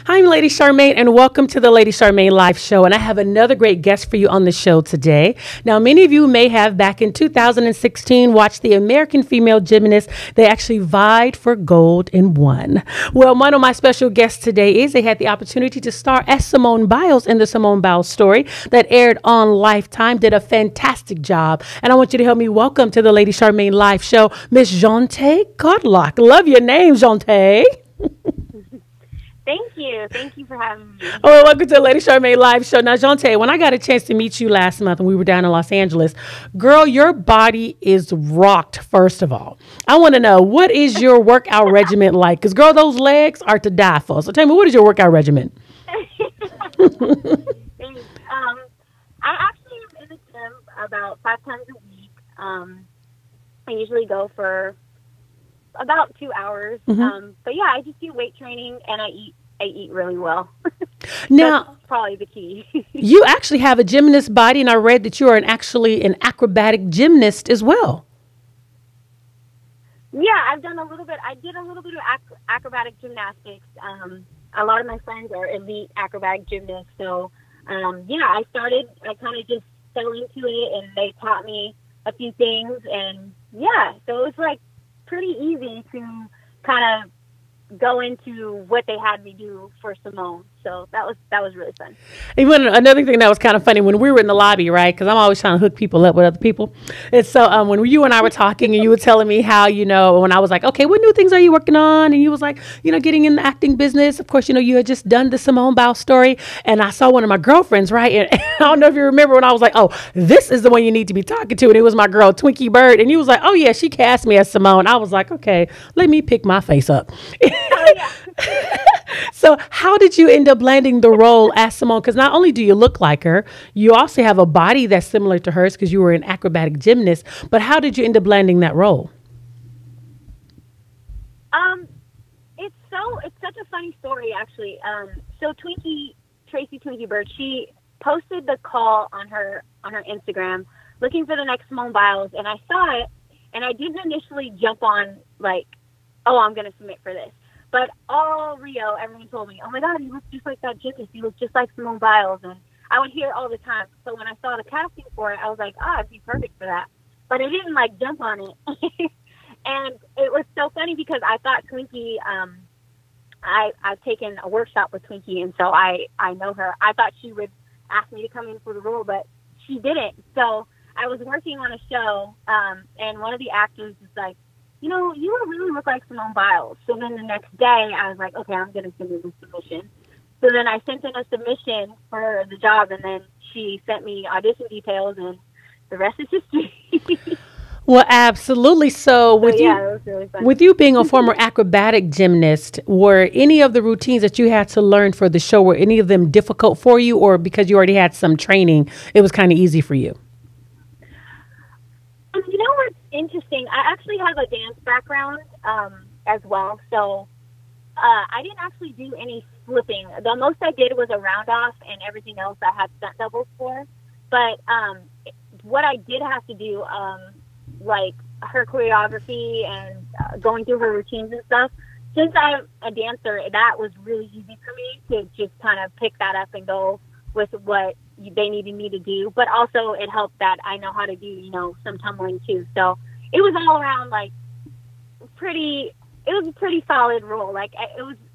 Hi, I'm Lady Charmaine, and welcome to the Lady Charmaine Live Show. And I have another great guest for you on the show today. Now, many of you may have, back in 2016, watched the American female gymnasts. They actually vied for gold and won. Well, one of my special guests today is they had the opportunity to star as Simone Biles in the Simone Biles story that aired on Lifetime. Did a fantastic job. And I want you to help me welcome to the Lady Charmaine Live Show, Miss JEANTE GODLOCK. Love your name, JEANTE. Thank you. Thank you for having me. Oh, well, welcome to the Lady Charmaine Live Show. Now, JEANTE, when I got a chance to meet you last month when we were down in Los Angeles, girl, your body is rocked, first of all. I want to know, what is your workout regimen like? Because, girl, those legs are to die for. So tell me, what is your workout regimen? I actually am in the gym about 5 times a week. I usually go for about 2 hours. But yeah, I just do weight training and I eat really well. Now, that's probably the key. You actually have a gymnast body, and I read that you are actually an acrobatic gymnast as well. Yeah, I did a little bit of acrobatic gymnastics. A lot of my friends are elite acrobatic gymnasts. So, I kind of just fell into it, and they taught me a few things. And yeah, so it was like pretty easy to kind of go into what they had me do for Simone. So that was really fun. Even another thing that was kind of funny when we were in the lobby, right? Because I'm always trying to hook people up with other people. And so when you and I were talking, and you were telling me how, when I was like, okay, what new things are you working on? And you was like, getting in the acting business. Of course, you had just done the Simone Biles story. And I saw one of my girlfriends, right? And I don't know if you remember when I was like, oh, this is the one you need to be talking to. And it was my girl, Twinkie Bird. And you was like, oh, yeah, she cast me as Simone. I was like, okay, let me pick my face up. Oh, yeah. So how did you end up landing the role as Simone? Because not only do you look like her, you also have a body that's similar to hers because you were an acrobatic gymnast. But how did you end up landing that role? It's such a funny story, actually. So Tracy Twinkie Bird, she posted the call on her Instagram looking for the next Simone Biles, and I saw it, and I didn't initially jump on like, oh, I'm going to submit for this. But all Rio, everyone told me, oh my God, you look just like that gymnast. You look just like Simone Biles. And I would hear it all the time. So when I saw the casting for it, I was like, I'd be perfect for that. But I didn't jump on it. And it was so funny because I thought Twinkie, I've taken a workshop with Twinkie. And so I know her. I thought she would ask me to come in for the role, but she didn't. So I was working on a show, and one of the actors was like, you really look like Simone Biles. So then the next day, I was like, okay, I'm going to send in a submission. So then I sent in a submission for the job, and then she sent me audition details, and the rest is history. Well, absolutely. So it was really fun. With you being a former acrobatic gymnast, were any of the routines that you had to learn for the show, were any of them difficult for you, or because you already had some training, it was kind of easy for you? You know what's interesting? I actually have a dance background as well, so I didn't actually do any flipping. The most I did was a round off, and everything else I had stunt doubles for. But what I did have to do, like her choreography and going through her routines and stuff, since I'm a dancer, that was really easy for me to just kind of pick that up and go with what they needed me to do. But also it helped that I know how to do, some tumbling too. So it was all around it was a pretty solid role.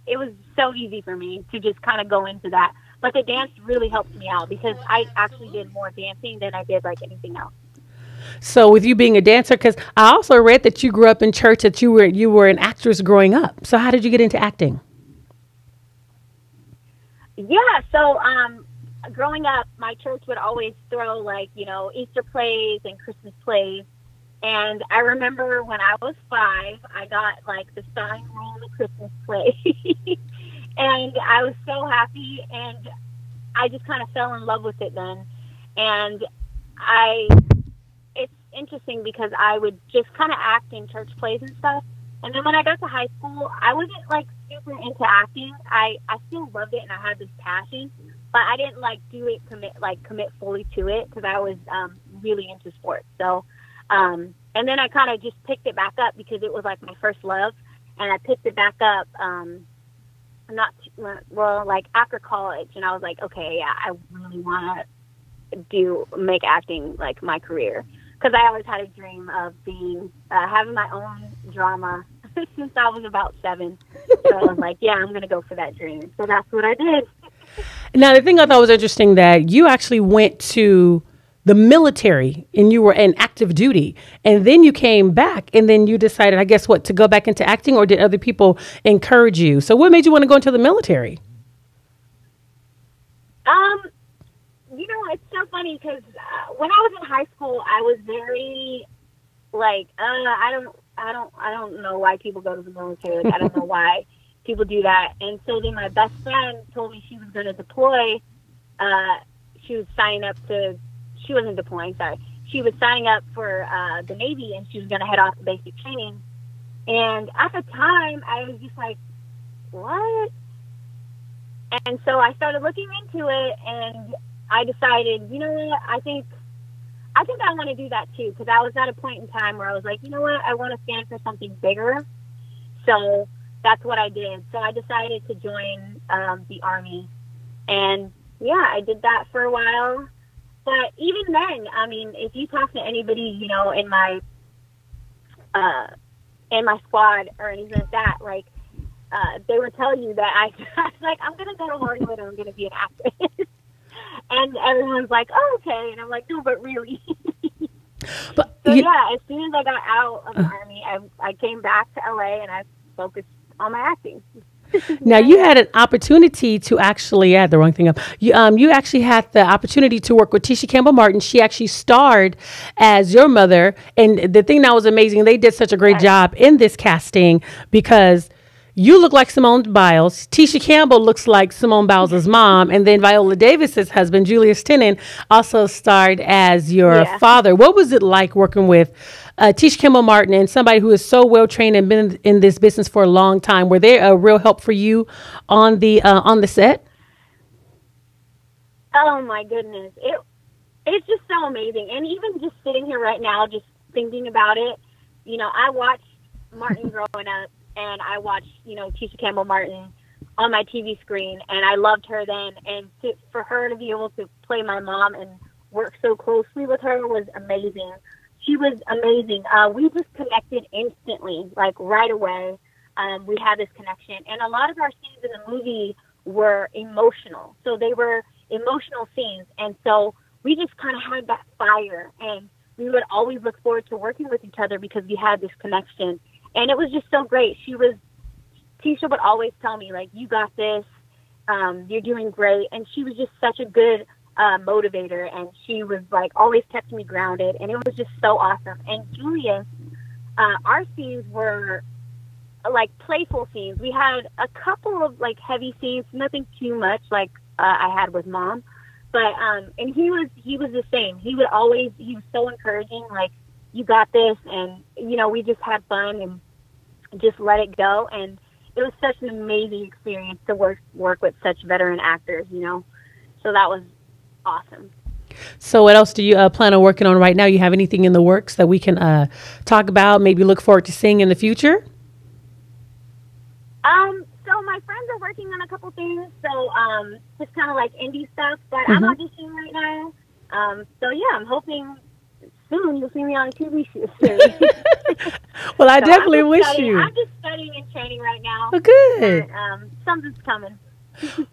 It was so easy for me to just kind of go into that. But the dance really helped me out because I actually did more dancing than I did anything else. So with you being a dancer, because I also read that you grew up in church, that you were an actress growing up. So how did you get into acting? Yeah, so growing up, my church would always throw Easter plays and Christmas plays. And I remember when I was 5, I got the starring role in the Christmas play. And I was so happy, and I just kind of fell in love with it then. And it's interesting because I would just kind of act in church plays and stuff. And then when I got to high school, I wasn't super into acting. I still loved it, and I had this passion, but I didn't commit fully to it because I was really into sports. So, and then I kind of just picked it back up because it was my first love, and I picked it back up not well, like after college, and I was like, okay, yeah, I really want to make acting like my career, because I always had a dream of being having my own drama since I was about 7. So I was like, yeah, I'm gonna go for that dream. So that's what I did. Now, the thing I thought was interesting that you actually went to the military and you were in active duty, and then you came back, and then you decided, I guess, what, to go back into acting, or did other people encourage you? So what made you want to go into the military? You know, it's so funny because when I was in high school, I was very like, I don't know why people go to the military. Like, I don't know why people do that. And so then my best friend told me she was going to deploy. She was signing up to. She wasn't deploying. Sorry, she was signing up for the Navy, and she was going to head off to basic training. And at the time, I was just like, what? And so I started looking into it, and I decided, you know what, I think I want to do that too, because I was at a point in time where I was like, you know what, I want to stand for something bigger. So that's what I did. So I decided to join the Army, and yeah, I did that for a while. But even then, I mean, if you talk to anybody, you know, in my squad or anything like that, like, they would tell you that I was like, I'm going to go to Hollywood and I'm going to be an actress. And everyone's like, oh, okay. And I'm like, no, but really. But so, yeah, as soon as I got out of the Army, I came back to LA and I focused on my acting. Now, you had an opportunity to actually, I had the wrong thing up. You actually had the opportunity to work with Tisha Campbell Martin. She actually starred as your mother. And the thing that was amazing, they did such a great job in this casting, because you look like Simone Biles. Tisha Campbell looks like Simone Biles' mom. And then Viola Davis's husband, Julius Tennant, also starred as your father. What was it like working with Tisha Campbell Martin and somebody who is so well trained and been in this business for a long time? Were they a real help for you on the set? Oh my goodness. It's just so amazing. And even just sitting here right now, just thinking about it, you know, I watched Martin growing up, and I watched, you know, Tisha Campbell Martin on my TV screen, and I loved her then. And for her to be able to play my mom and work so closely with her was amazing. She was amazing. We just connected instantly, like right away. We had this connection. And a lot of our scenes in the movie were emotional. So they were emotional scenes. And so we just kind of had that fire. And we would always look forward to working with each other because we had this connection. And it was just so great. Tisha would always tell me, like, you got this, you're doing great. And she was just such a good motivator, and she was, like, always kept me grounded. And it was just so awesome. And Julius, our scenes were, like, playful scenes. We had a couple of, like, heavy scenes, nothing too much like I had with Mom. But, and he was the same. He was so encouraging, like, you got this, and, you know, we just had fun and just let it go. And it was such an amazing experience to work with such veteran actors, you know. So that was awesome. So what else do you plan on working on right now? You have anything in the works that we can talk about, maybe look forward to seeing in the future? So my friends are working on a couple things, so just kind of like indie stuff, but I'm auditioning right now. So yeah, I'm hoping soon you'll see me on a TV series. Well, I definitely wish you. I'm just studying and training right now. Oh, good. And, something's coming.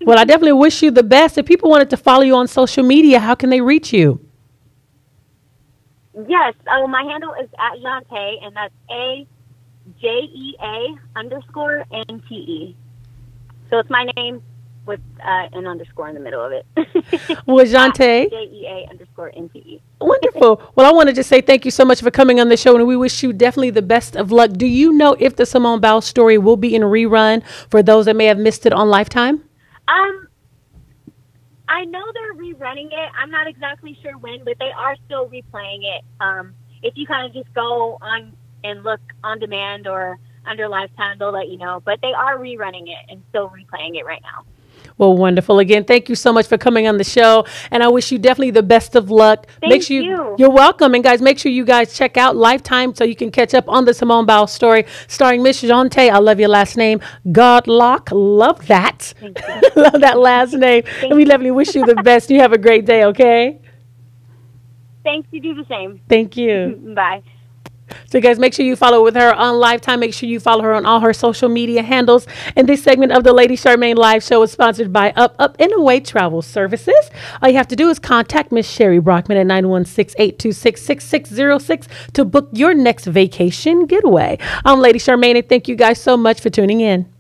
Well, I definitely wish you the best. If people wanted to follow you on social media, how can they reach you? Yes. My handle is @JEANTE, and that's AJEA_NTE. So it's my name with an underscore in the middle of it. Well, JEANTE. JEA_NTE. Wonderful. Well, I want to just say thank you so much for coming on the show, and we wish you definitely the best of luck. Do you know if the Simone Biles story will be in rerun for those that may have missed it on Lifetime? I know they're rerunning it. I'm not exactly sure when, but they are still replaying it. If you kind of just go on and look on demand or under Lifetime, they'll let you know. But they are rerunning it and still replaying it right now. Well, wonderful. Again, thank you so much for coming on the show. And I wish you definitely the best of luck. Thank you. You're welcome. And guys, make sure you guys check out Lifetime so you can catch up on the Simone Biles story starring Miss JEANTE. I love your last name. GODLOCK. Love that. Love that last name. And we definitely wish you the best. You have a great day, okay? Thanks. You do the same. Thank you. Bye. So guys, make sure you follow with her on Lifetime. Make sure you follow her on all her social media handles. And this segment of the Lady Charmaine Live Show is sponsored by Up and Away Travel Services. All you have to do is contact Miss Sherry Brockman at 916-826-6606 to book your next vacation getaway. I'm Lady Charmaine, and thank you guys so much for tuning in.